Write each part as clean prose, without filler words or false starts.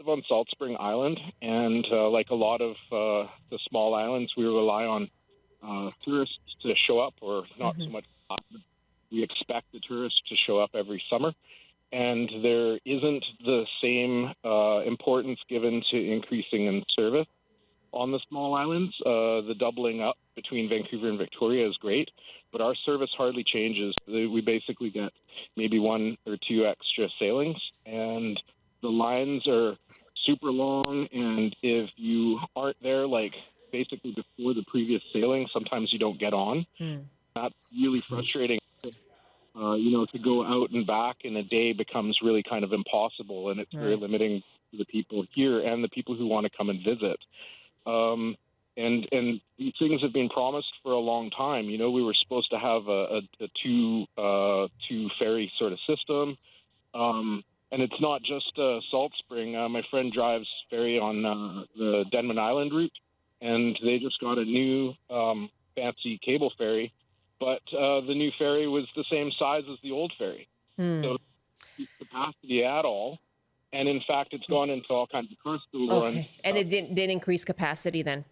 live on Salt Spring Island, and like a lot of the small islands, we rely on tourists to show up, or not so much. We expect the tourists to show up every summer, and there isn't the same importance given to increasing in service on the small islands. The doubling up between Vancouver and Victoria is great, but our service hardly changes. We basically get maybe 1 or 2 extra sailings, and the lines are super long, and if you aren't there, like, basically before the previous sailing, sometimes you don't get on. That's really frustrating. To go out and back in a day becomes really kind of impossible, and it's very limiting to the people here and the people who want to come and visit. And these things have been promised for a long time. We were supposed to have a two ferry sort of system. And it's not just Salt Spring. My friend drives ferry on the Denman Island route, and they just got a new fancy cable ferry. But the new ferry was the same size as the old ferry. So capacity at all. And in fact, it's gone into all kinds of coastal. Okay. And it didn't increase capacity then?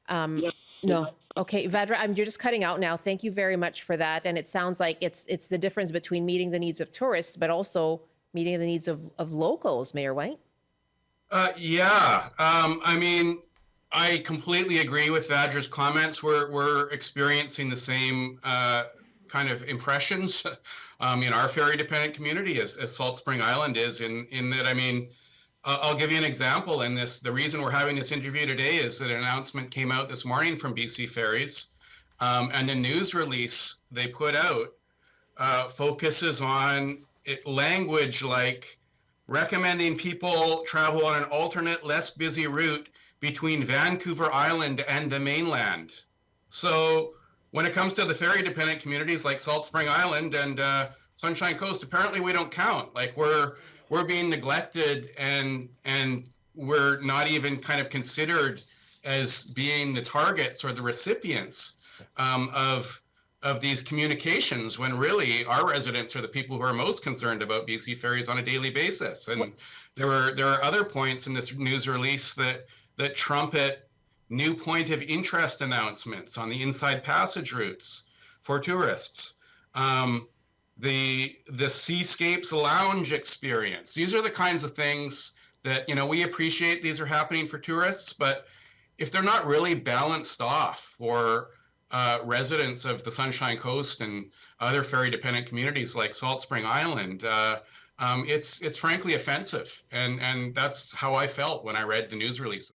Yes. No. Okay, Vadra, you're just cutting out now. Thank you very much for that. And it sounds like it's the difference between meeting the needs of tourists, but also meeting the needs of locals, Mayor White. I completely agree with Vadra's comments. We're experiencing the same kind of impressions in our ferry-dependent community as Salt Spring Island is. In that, I'll give you an example. In this, the reason we're having this interview today is that an announcement came out this morning from BC Ferries, and the news release they put out focuses on language like recommending people travel on an alternate, less busy route between Vancouver Island and the mainland. So when it comes to the ferry-dependent communities like Salt Spring Island and Sunshine Coast, apparently we don't count. Like we're being neglected, and we're not even kind of considered as being the targets or the recipients of these communications, when really our residents are the people who are most concerned about BC Ferries on a daily basis. And there are other points in this news release that trumpet new point of interest announcements on the inside passage routes for tourists. The Seascapes Lounge experience. These are the kinds of things that, we appreciate these are happening for tourists, but if they're not really balanced off for residents of the Sunshine Coast and other ferry-dependent communities like Salt Spring Island, it's frankly offensive. And that's how I felt when I read the news release.